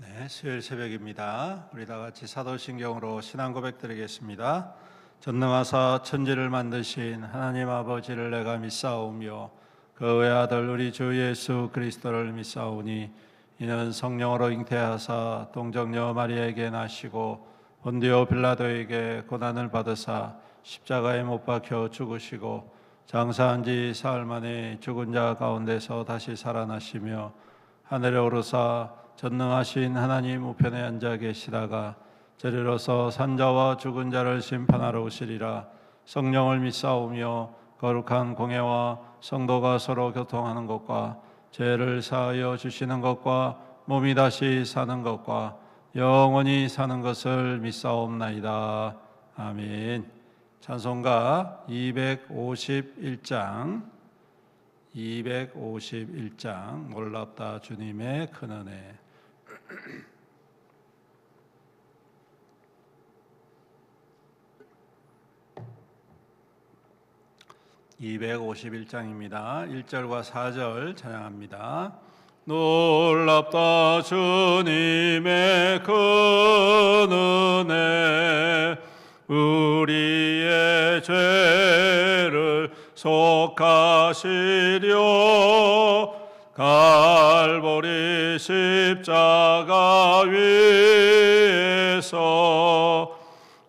네, 수요일 새벽입니다. 우리 다 같이 사도신경으로 신앙 고백 드리겠습니다. 전능하사 천지를 만드신 하나님 아버지를 내가 믿사오며 그 외아들 우리 주 예수 그리스도를 믿사오니 이는 성령으로 잉태하사 동정녀 마리아에게 나시고 본디오 빌라도에게 고난을 받으사 십자가에 못 박혀 죽으시고 장사한 지 사흘 만에 죽은 자 가운데서 다시 살아나시며 하늘에 오르사 전능하신 하나님 우편에 앉아 계시다가 저리로서 산자와 죽은 자를 심판하러 오시리라. 성령을 믿사오며 거룩한 공예와 성도가 서로 교통하는 것과 죄를 사하여 주시는 것과 몸이 다시 사는 것과 영원히 사는 것을 믿사옵나이다. 아멘. 찬송가 251장 놀랍다 주님의 큰 은혜. 251장입니다. 1절과 4절 찬양합니다. 놀랍다 주님의 큰 은혜, 우리의 죄를 속하시려 갈보리 십자가 위에서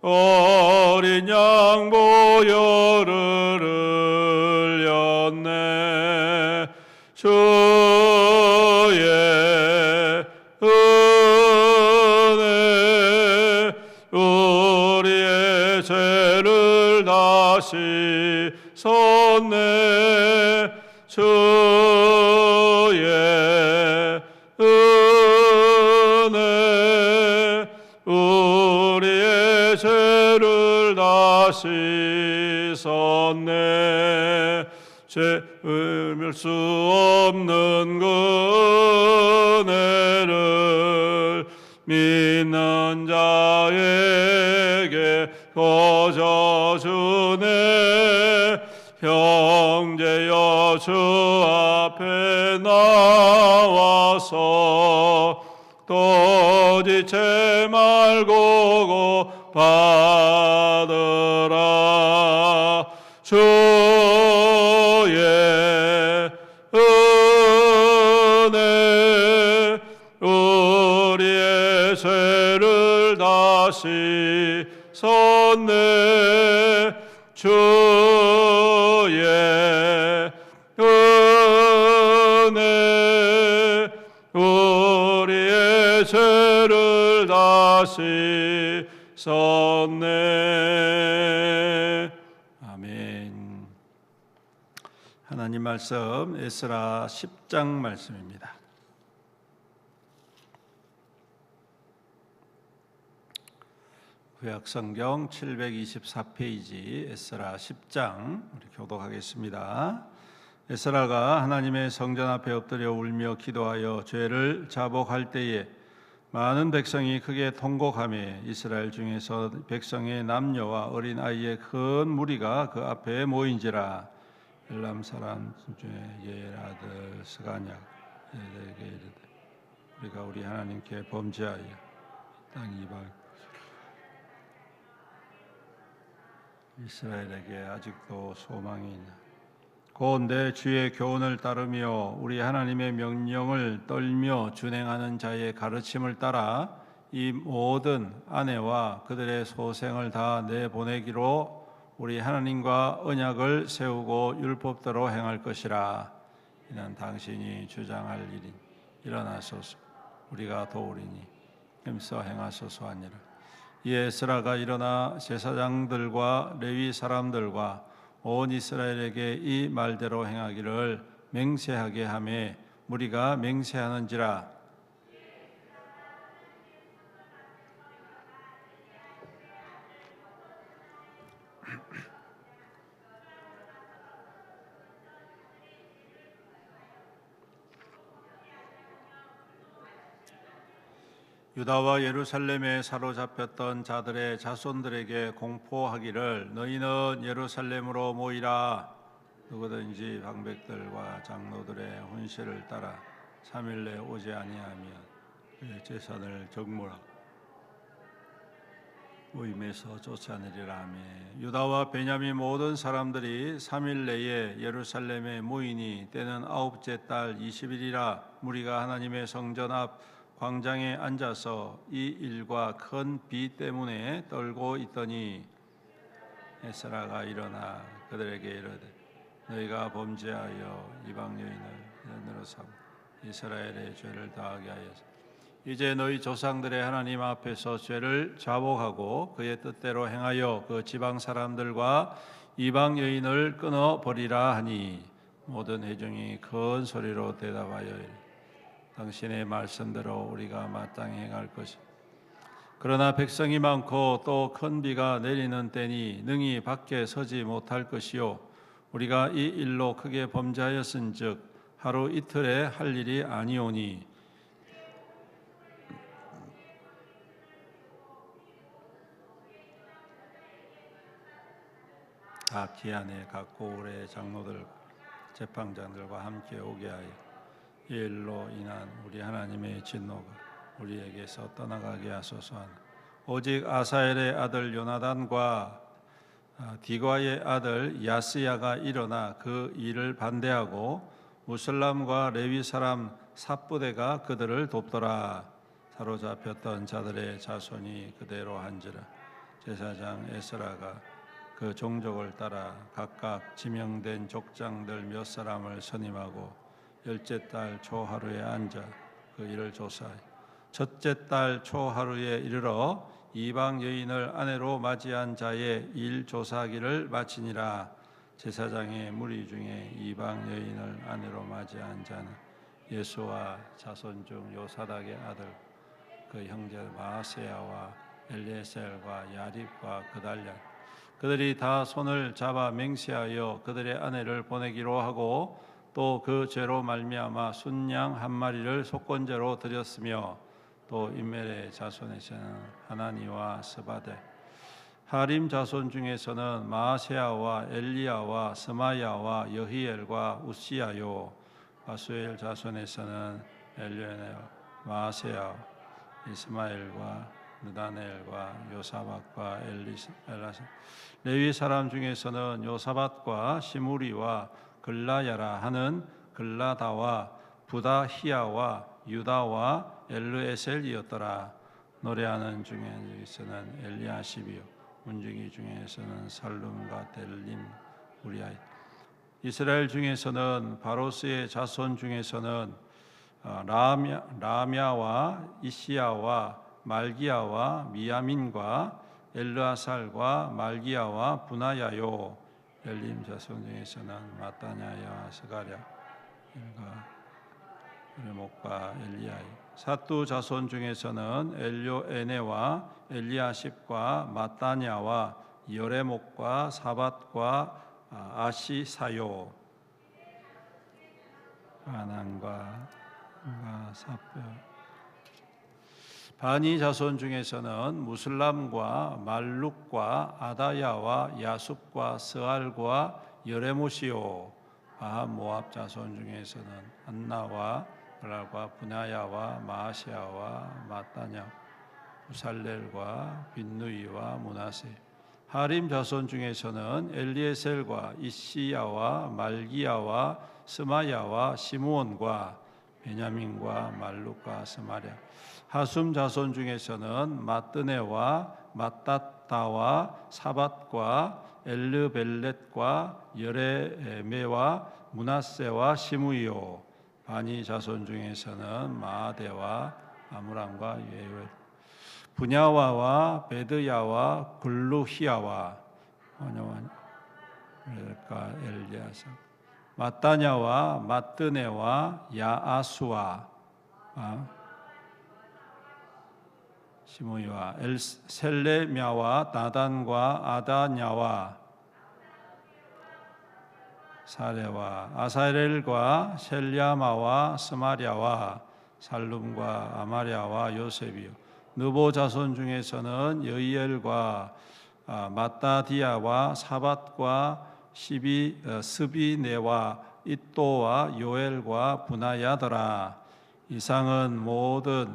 어린 양 보혈을 흘렸네. 주의 은혜 우리의 죄를 다시 섰네. 주의 은혜 우리의 죄를 다시 섰네. 죄를 멸 수 없는 그 은혜를 믿는 자에게 거저 주네. 형제여 주 앞에 나와서 도지체 말고 받으라. 주의 은혜 우리의 죄를 다시 섰네. 주의 은혜 우리의 죄를 다시 섰네. 아멘. 하나님 말씀 에스라 10장 말씀입니다. 구약성경 724페이지 에스라 10장 우리 교독하겠습니다. 에스라가 하나님의 성전 앞에 엎드려 울며 기도하여 죄를 자복할 때에 많은 백성이 크게 통곡하며 이스라엘 중에서 백성의 남녀와 어린 아이의 큰 무리가 그 앞에 모인지라. 엘람 사람 중에 예엘 아들 스가냐 에게 이르되 우리가 우리 하나님께 범죄하여 땅 이방 이스라엘에게 아직도 소망이 있나. 곧 내 주의 교훈을 따르며 우리 하나님의 명령을 떨며 준행하는 자의 가르침을 따라 이 모든 아내와 그들의 소생을 다 내보내기로 우리 하나님과 언약을 세우고 율법대로 행할 것이라. 이는 당신이 주장할 일인 일어나소서 우리가 도우리니 힘써 행하소서 하니라. 이에 에스라가 일어나 제사장들과 레위 사람들과 온 이스라엘에게 이 말대로 행하기를 맹세하게 하며 무리가 맹세하는지라. 유다와 예루살렘에 사로잡혔던 자들의 자손들에게 공포하기를 너희는 예루살렘으로 모이라. 누구든지 방백들과 장로들의 훈시를 따라 3일 내 오지 아니하면 그의 재산을 적무라 모임에서 쫓아내리라 하며 유다와 베냐민 모든 사람들이 3일 내에 예루살렘에 모이니 때는 9째 달 20일이라 무리가 하나님의 성전 앞 광장에 앉아서 이 일과 큰 비 때문에 떨고 있더니 에스라가 일어나 그들에게 이르되 너희가 범죄하여 이방 여인을 연으로 삼 이스라엘의 죄를 다하게 하여서 이제 너희 조상들의 하나님 앞에서 죄를 자복하고 그의 뜻대로 행하여 그 지방 사람들과 이방 여인을 끊어 버리라 하니 모든 회중이 큰 소리로 대답하여 이르되 당신의 말씀대로 우리가 마땅히 행할 것이 그러나 백성이 많고 또 큰 비가 내리는 때니 능히 밖에 서지 못할 것이요 우리가 이 일로 크게 범죄하였은즉 하루 이틀에 할 일이 아니오니 각 기한에 각 고을의 장로들 재판장들과 함께 오게 하여 이 일로 인한 우리 하나님의 진노가 우리에게서 떠나가게 하소서 하나 오직 아사엘의 아들 요나단과 디과의 아들 야스야가 일어나 그 일을 반대하고 무슬람과 레위 사람 삽부대가 그들을 돕더라. 사로잡혔던 자들의 자손이 그대로 한지라. 제사장 에스라가 그 종족을 따라 각각 지명된 족장들 몇 사람을 선임하고 10째 달 초하루에 앉아 그 일을 조사하여 첫째 달 초하루에 이르러 이방 여인을 아내로 맞이한 자의 일 조사하기를 마치니라. 제사장의 무리 중에 이방 여인을 아내로 맞이한 자는 예수와 자손 중 요사닥의 아들 그 형제 마아세야와 엘리에셀과 야립과 그달랴 그들이 다 손을 잡아 맹세하여 그들의 아내를 보내기로 하고 또 그 죄로 말미암아 순양 한 마리를 속건제로 드렸으며 또 인멜의 자손에서는 하나니와 스바데 하림 자손 중에서는 마아세야와 엘리야와 스마야와 여히엘과 우시야요 바수엘 자손에서는 엘리에네와 마아세야 이스마엘과 느다넬과 요사밧과 엘라사 레위 사람 중에서는 요사밧과 시무리와 글라야라 하는 글라다와 부다히야와 유다와 엘르에셀이었더라. 노래하는 중에서는 엘리아십이요 문중이 중에서는 살룸과 델림 우리아이 이스라엘 중에서는 바로스의 자손 중에서는 라미아와 이시야와 말기야와 미야민과 엘르아살과 말기야와 부나야요 엘림 자손 중에서는 마따냐야 스가랴 일가 레목과 엘리야이 사뚜 자손 중에서는 엘료에네와 엘리아십과 마따냐와 여레목과 사밧과 아시사요 아난과 사뼈 바니 자손 중에서는 무슬람과 말룩과 아다야와 야숲과 스알과 여레못이요 모압 자손 중에서는 안나와 블랄과 분야야와 마아시아와 마따냐 우살렐과 빈누이와 문하세 하림 자손 중에서는 엘리에셀과 이시야와 말기야와 스마야와 시므온과 베냐민과 말룩과 스마랴 하숨 자손 중에서는 마뜨네와 마따다와 사밧과 엘르벨렛과 여레메와 문하세와 시므이요 바니 자손 중에서는 마아데와 아므람과 예웰 분야와와 베드야와 글루히야와 엘리아사 마따냐와 마뜨네와 야아수와 시므이와 셀레미아와 나단과 아다냐와 사레와 아사렐과 셀야마와 스마랴와 살룸과 아마랴와 요셉이요 느보 자손 중에서는 여이엘과 마따디아와 사밧과 스비네와 이또와 요엘과 분하야더라 이상은 모든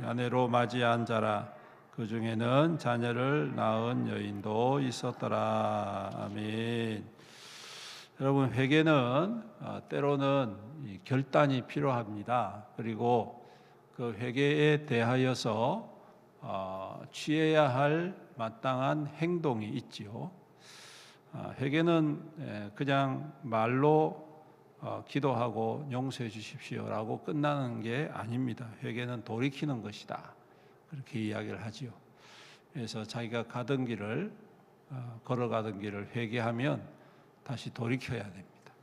아내로 맞이한 자라. 그 중에는 자녀를 낳은 여인도 있었더라. 아멘. 여러분, 회개는 때로는 결단이 필요합니다. 그리고 그 회개에 대하여서 취해야 할 마땅한 행동이 있지요. 회개는 그냥 말로 기도하고 용서해 주십시오라고 끝나는 게 아닙니다. 회개는 돌이키는 것이다. 그렇게 이야기를 하지요. 그래서 자기가 가던 길을 걸어가던 길을 회개하면 다시 돌이켜야 됩니다.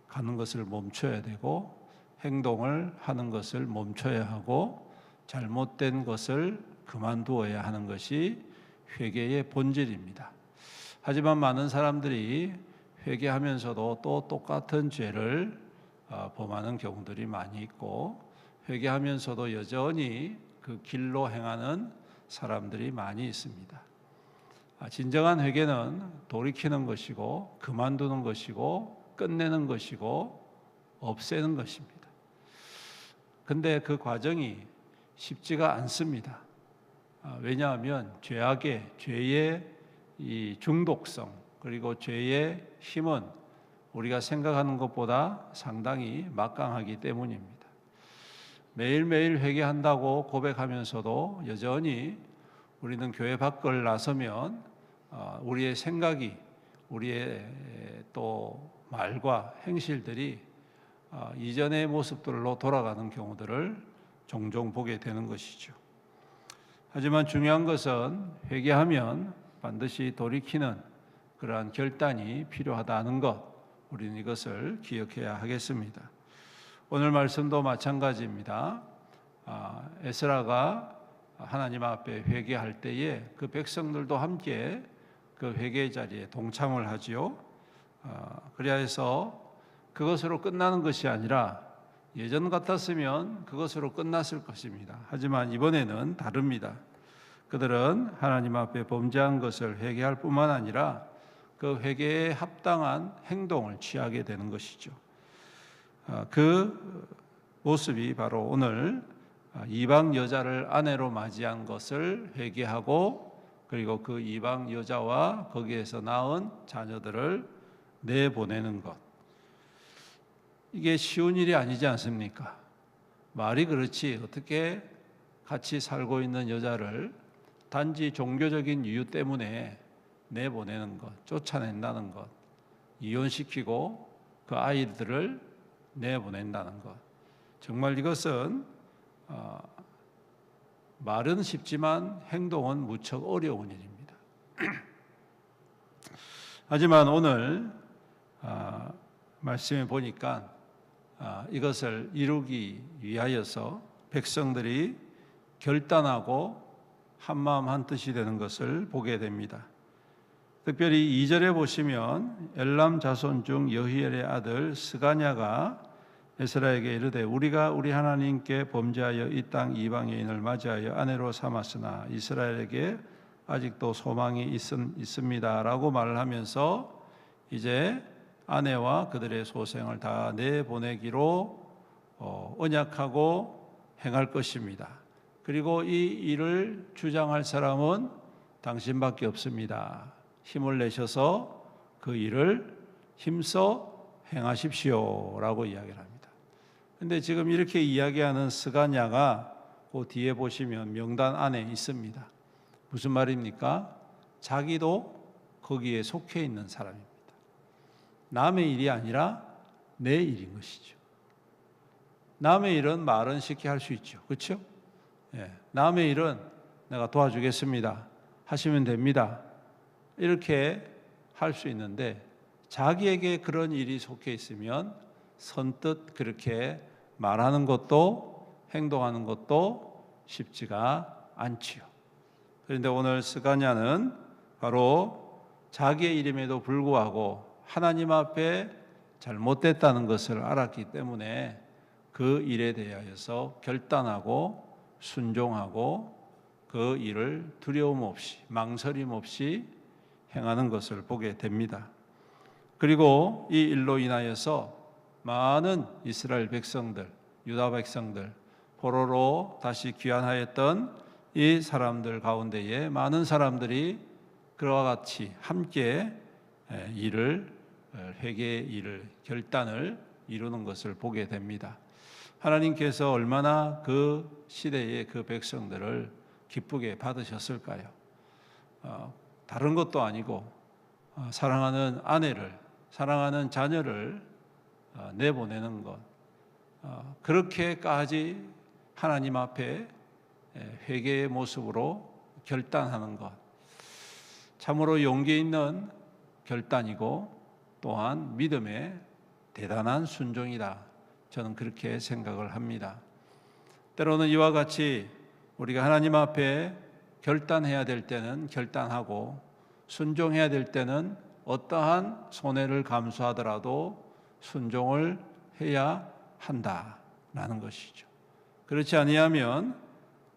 가는 것을 멈춰야 되고 행동을 하는 것을 멈춰야 하고 잘못된 것을 그만두어야 하는 것이 회개의 본질입니다. 하지만 많은 사람들이 회개하면서도 또 똑같은 죄를 범하는 경우들이 많이 있고 회개하면서도 여전히 그 길로 행하는 사람들이 많이 있습니다. 진정한 회개는 돌이키는 것이고 그만두는 것이고 끝내는 것이고 없애는 것입니다. 근데 그 과정이 쉽지가 않습니다. 왜냐하면 죄의 이 중독성 그리고 죄의 힘은 우리가 생각하는 것보다 상당히 막강하기 때문입니다. 매일매일 회개한다고 고백하면서도 여전히 우리는 교회 밖을 나서면 우리의 생각이 우리의 또 말과 행실들이 이전의 모습들로 돌아가는 경우들을 종종 보게 되는 것이죠. 하지만 중요한 것은 회개하면 반드시 돌이키는 그러한 결단이 필요하다는 것, 우리는 이것을 기억해야 하겠습니다. 오늘 말씀도 마찬가지입니다. 에스라가 하나님 앞에 회개할 때에 그 백성들도 함께 그 회개 자리에 동참을 하지요. 그래야 해서 그것으로 끝나는 것이 아니라 예전 같았으면 그것으로 끝났을 것입니다. 하지만 이번에는 다릅니다. 그들은 하나님 앞에 범죄한 것을 회개할 뿐만 아니라 그 회개에 합당한 행동을 취하게 되는 것이죠. 그 모습이 바로 오늘 이방 여자를 아내로 맞이한 것을 회개하고 그리고 그 이방 여자와 거기에서 낳은 자녀들을 내보내는 것. 이게 쉬운 일이 아니지 않습니까? 말이 그렇지 어떻게 같이 살고 있는 여자를 단지 종교적인 이유 때문에 내보내는 것, 쫓아낸다는 것, 이혼시키고 그 아이들을 내보낸다는 것. 정말 이것은 말은 쉽지만 행동은 무척 어려운 일입니다. 하지만 오늘 말씀에 보니까 이것을 이루기 위하여서 백성들이 결단하고 한마음 한뜻이 되는 것을 보게 됩니다. 특별히 2절에 보시면 엘람 자손 중 여히엘의 아들 스가냐가 에스라에게 이르되 우리가 우리 하나님께 범죄하여 이 땅 이방 여인을 맞이하여 아내로 삼았으나 이스라엘에게 아직도 소망이 있습니다라고 말을 하면서 이제 아내와 그들의 소생을 다 내보내기로 언약하고 행할 것입니다. 그리고 이 일을 주장할 사람은 당신밖에 없습니다. 힘을 내셔서 그 일을 힘써 행하십시오라고 이야기를 합니다. 그런데 지금 이렇게 이야기하는 스가냐가 그 뒤에 보시면 명단 안에 있습니다. 무슨 말입니까? 자기도 거기에 속해 있는 사람입니다. 남의 일이 아니라 내 일인 것이죠. 남의 일은 말은 쉽게 할 수 있죠. 그렇죠? 남의 일은 내가 도와주겠습니다. 하시면 됩니다. 이렇게 할 수 있는데 자기에게 그런 일이 속해 있으면 선뜻 그렇게 말하는 것도 행동하는 것도 쉽지가 않지요. 그런데 오늘 스가냐는 바로 자기의 이름에도 불구하고 하나님 앞에 잘못됐다는 것을 알았기 때문에 그 일에 대하여서 결단하고 순종하고 그 일을 두려움 없이 망설임 없이 행하는 것을 보게 됩니다. 그리고 이 일로 인하여서 많은 이스라엘 백성들 유다 백성들, 포로로 다시 귀환하였던 이 사람들 가운데에 많은 사람들이 그와 같이 함께 회개의 일을, 결단을 이루는 것을 보게 됩니다. 하나님께서 얼마나 그 시대의 그 백성들을 기쁘게 받으셨을까요? 다른 것도 아니고 사랑하는 아내를, 사랑하는 자녀를 내보내는 것, 그렇게까지 하나님 앞에 회개의 모습으로 결단하는 것, 참으로 용기 있는 결단이고 또한 믿음의 대단한 순종이다. 저는 그렇게 생각을 합니다. 때로는 이와 같이 우리가 하나님 앞에 결단해야 될 때는 결단하고 순종해야 될 때는 어떠한 손해를 감수하더라도 순종을 해야 한다라는 것이죠. 그렇지 아니하면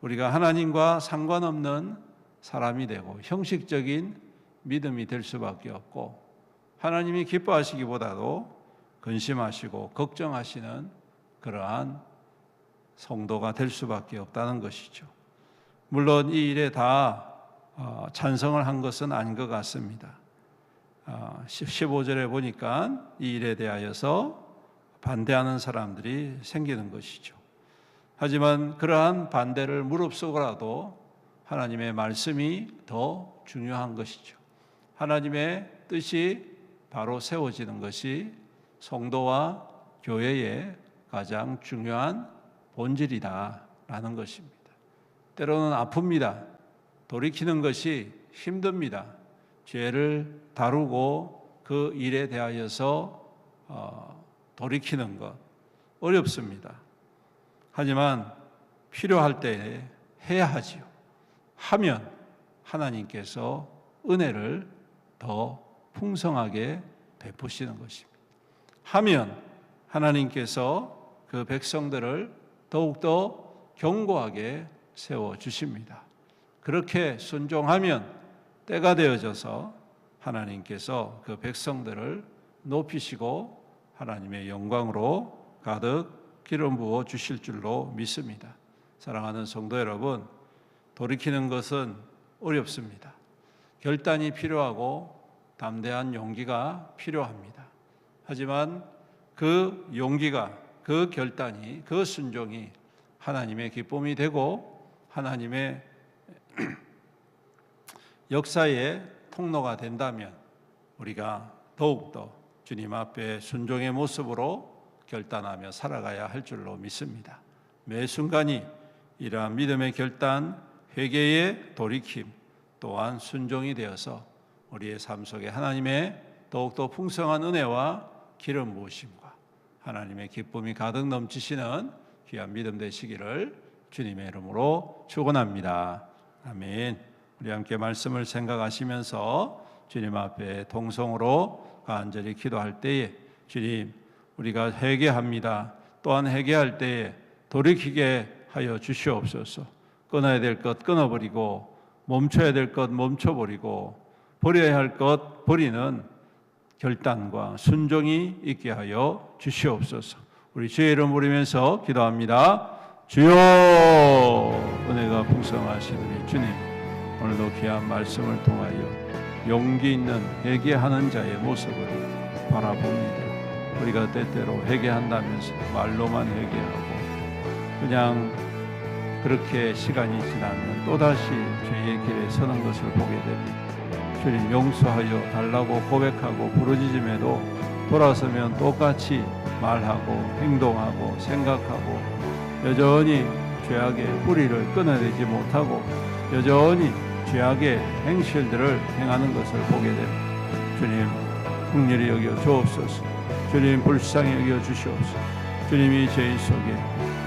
우리가 하나님과 상관없는 사람이 되고 형식적인 믿음이 될 수밖에 없고 하나님이 기뻐하시기보다도 근심하시고 걱정하시는 그러한 성도가 될 수밖에 없다는 것이죠. 물론 이 일에 다 찬성을 한 것은 아닌 것 같습니다. 15절에 보니까 이 일에 대하여서 반대하는 사람들이 생기는 것이죠. 하지만 그러한 반대를 무릅쓰고라도 하나님의 말씀이 더 중요한 것이죠. 하나님의 뜻이 바로 세워지는 것이 성도와 교회의 가장 중요한 본질이다라는 것입니다. 때로는 아픕니다. 돌이키는 것이 힘듭니다. 죄를 다루고 그 일에 대하여서 돌이키는 것 어렵습니다. 하지만 필요할 때 해야 하지요. 하면 하나님께서 은혜를 더 풍성하게 베푸시는 것입니다. 하면 하나님께서 그 백성들을 더욱더 견고하게 세워주십니다. 그렇게 순종하면 때가 되어져서 하나님께서 그 백성들을 높이시고 하나님의 영광으로 가득 기름 부어 주실 줄로 믿습니다. 사랑하는 성도 여러분, 돌이키는 것은 어렵습니다. 결단이 필요하고 담대한 용기가 필요합니다. 하지만 그 용기가, 그 결단이, 그 순종이 하나님의 기쁨이 되고 하나님의 역사의 통로가 된다면 우리가 더욱더 주님 앞에 순종의 모습으로 결단하며 살아가야 할 줄로 믿습니다. 매 순간이 이러한 믿음의 결단, 회개의 돌이킴, 또한 순종이 되어서 우리의 삶 속에 하나님의 더욱더 풍성한 은혜와 기름 부으심과 하나님의 기쁨이 가득 넘치시는 귀한 믿음 되시기를 주님의 이름으로 축원합니다. 아멘. 우리 함께 말씀을 생각하시면서 주님 앞에 동성으로 간절히 기도할 때에 주님, 우리가 회개합니다. 또한 회개할 때에 돌이키게 하여 주시옵소서. 끊어야 될 것 끊어버리고 멈춰야 될 것 멈춰버리고 버려야 할 것 버리는 결단과 순종이 있게 하여 주시옵소서. 우리 주의 이름 부르면서 기도합니다. 주여, 은혜가 풍성하신 우리 주님, 오늘도 귀한 말씀을 통하여 용기 있는 회개하는 자의 모습을 바라봅니다. 우리가 때때로 회개한다면서 말로만 회개하고 그냥 그렇게 시간이 지나면 또다시 죄의 길에 서는 것을 보게 됩니다. 주님, 용서하여 달라고 고백하고 부르짖음에도 돌아서면 똑같이 말하고 행동하고 생각하고 여전히 죄악의 뿌리를 끊어내지 못하고 여전히 죄악의 행실들을 행하는 것을 보게 됩니다. 주님, 긍휼히 여겨 주옵소서. 주님, 불쌍히 여겨 주시옵소서. 주님이 죄인 속에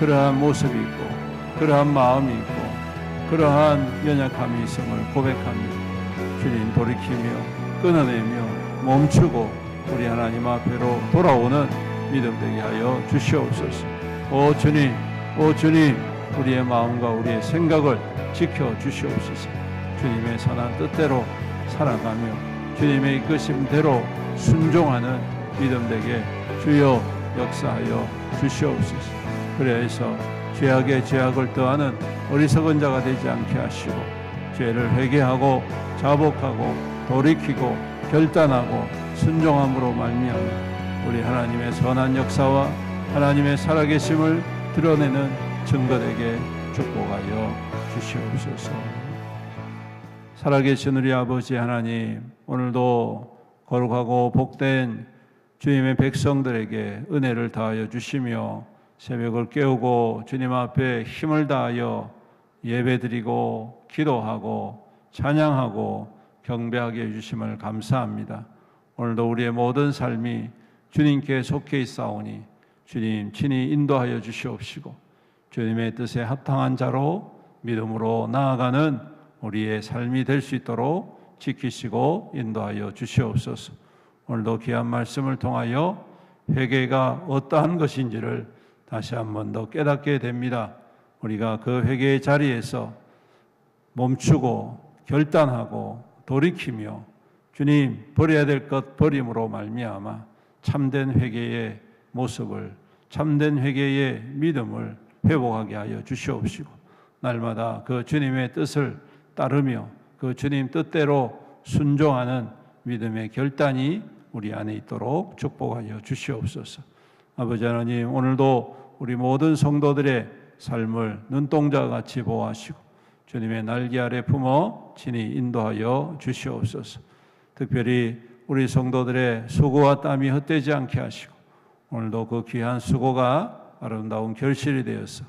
그러한 모습이 있고 그러한 마음이 있고 그러한 연약함이 있음을 고백합니다. 주님, 돌이키며 끊어내며 멈추고 우리 하나님 앞으로 돌아오는 믿음 되게 하여 주시옵소서. 오 주님, 오 주님, 우리의 마음과 우리의 생각을 지켜 주시옵소서. 주님의 선한 뜻대로 살아가며 주님의 이끄심대로 순종하는 믿음 되게 주여 역사하여 주시옵소서. 그래서 죄악에 죄악을 더하는 어리석은 자가 되지 않게 하시고 죄를 회개하고 자복하고 돌이키고 결단하고 순종함으로 말미암아 우리 하나님의 선한 역사와 하나님의 살아계심을 드러내는 증거되게 축복하여 주시옵소서. 살아계신 우리 아버지 하나님, 오늘도 거룩하고 복된 주님의 백성들에게 은혜를 다하여 주시며 새벽을 깨우고 주님 앞에 힘을 다하여 예배드리고 기도하고 찬양하고 경배하게 해주심을 감사합니다. 오늘도 우리의 모든 삶이 주님께 속해 있사오니 주님 친히 인도하여 주시옵시고 주님의 뜻에 합당한 자로 믿음으로 나아가는 우리의 삶이 될 수 있도록 지키시고 인도하여 주시옵소서. 오늘도 귀한 말씀을 통하여 회개가 어떠한 것인지를 다시 한 번 더 깨닫게 됩니다. 우리가 그 회개의 자리에서 멈추고 결단하고 돌이키며 주님 버려야 될 것 버림으로 말미암아 참된 회개의 모습을, 참된 회개의 믿음을 회복하게 하여 주시옵시고 날마다 그 주님의 뜻을 따르며 그 주님 뜻대로 순종하는 믿음의 결단이 우리 안에 있도록 축복하여 주시옵소서. 아버지 하나님, 오늘도 우리 모든 성도들의 삶을 눈동자와 같이 보호하시고 주님의 날개 아래 품어 친히 인도하여 주시옵소서. 특별히 우리 성도들의 수고와 땀이 헛되지 않게 하시고 오늘도 그 귀한 수고가 아름다운 결실이 되어서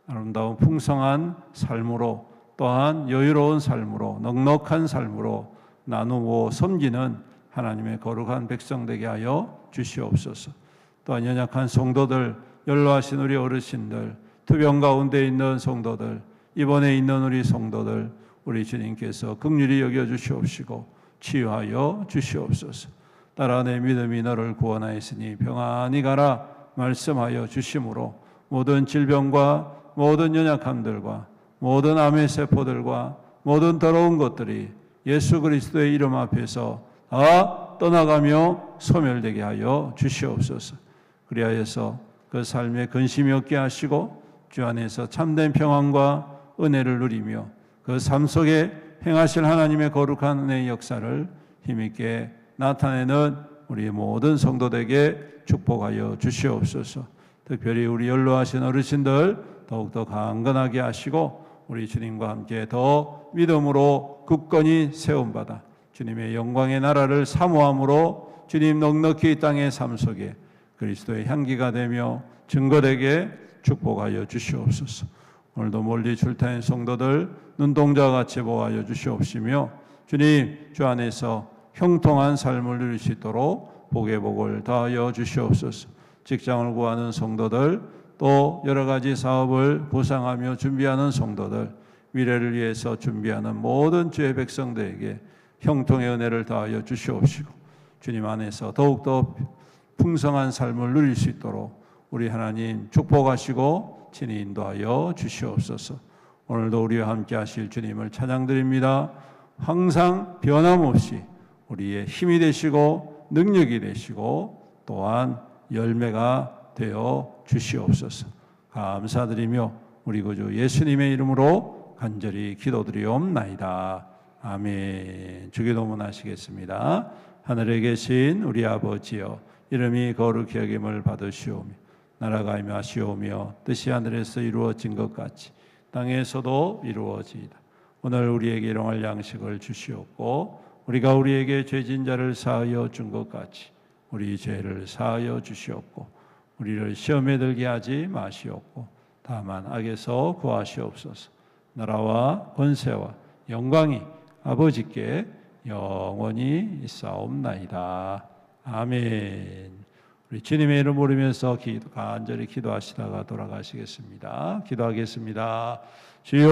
아름다운 풍성한 삶으로 또한 여유로운 삶으로 넉넉한 삶으로 나누고 섬기는 하나님의 거룩한 백성 되게 하여 주시옵소서. 또한 연약한 성도들, 연로하신 우리 어르신들, 투병 가운데 있는 성도들, 입원해 있는 우리 성도들, 우리 주님께서 긍휼히 여겨 주시옵시고 치유하여 주시옵소서. 딸아 내 믿음이 너를 구원하였으니 평안히 가라 말씀하여 주심으로 모든 질병과 모든 연약함들과 모든 암의 세포들과 모든 더러운 것들이 예수 그리스도의 이름 앞에서 다 떠나가며 소멸되게 하여 주시옵소서. 그리하여서 그 삶에 근심이 없게 하시고 주 안에서 참된 평안과 은혜를 누리며 그 삶 속에 행하실 하나님의 거룩한 은혜의 역사를 힘있게 나타내는 우리 모든 성도들에게 축복하여 주시옵소서. 특별히 우리 연로하신 어르신들 더욱더 강건하게 하시고 우리 주님과 함께 더 믿음으로 굳건히 세움받아 주님의 영광의 나라를 사모함으로 주님 넉넉히 이 땅의 삶 속에 그리스도의 향기가 되며 증거되게 축복하여 주시옵소서. 오늘도 멀리 출타인 성도들 눈동자와 같이 보호하여 주시옵시며 주님 주 안에서 형통한 삶을 누릴 수 있도록 복의 복을 다하여 주시옵소서. 직장을 구하는 성도들 또 여러 가지 사업을 구상하며 준비하는 성도들 미래를 위해서 준비하는 모든 주의 백성들에게 형통의 은혜를 다하여 주시옵시고 주님 안에서 더욱더 풍성한 삶을 누릴 수 있도록 우리 하나님 축복하시고 친히 인도하여 주시옵소서. 오늘도 우리와 함께 하실 주님을 찬양드립니다. 항상 변함없이 우리의 힘이 되시고 능력이 되시고 또한 열매가 되어 주시옵소서. 감사드리며 우리 구주 예수님의 이름으로 간절히 기도드리옵나이다. 아멘. 주기도문 하시겠습니다. 하늘에 계신 우리 아버지여 이름이 거룩히 여김을 받으시오며 나라가 임하시오며 뜻이 하늘에서 이루어진 것 같이 땅에서도 이루어지이다. 오늘 우리에게 일용할 양식을 주시옵고 우리가 우리에게 죄진 자를 사하여 준 것 같이 우리 죄를 사하여 주시옵고 우리를 시험에 들게 하지 마시옵고 다만 악에서 구하시옵소서. 나라와 권세와 영광이 아버지께 영원히 있사옵나이다. 아멘. 우리 주님의 이름 부르면서 간절히 기도하시다가 돌아가시겠습니다. 기도하겠습니다. 주여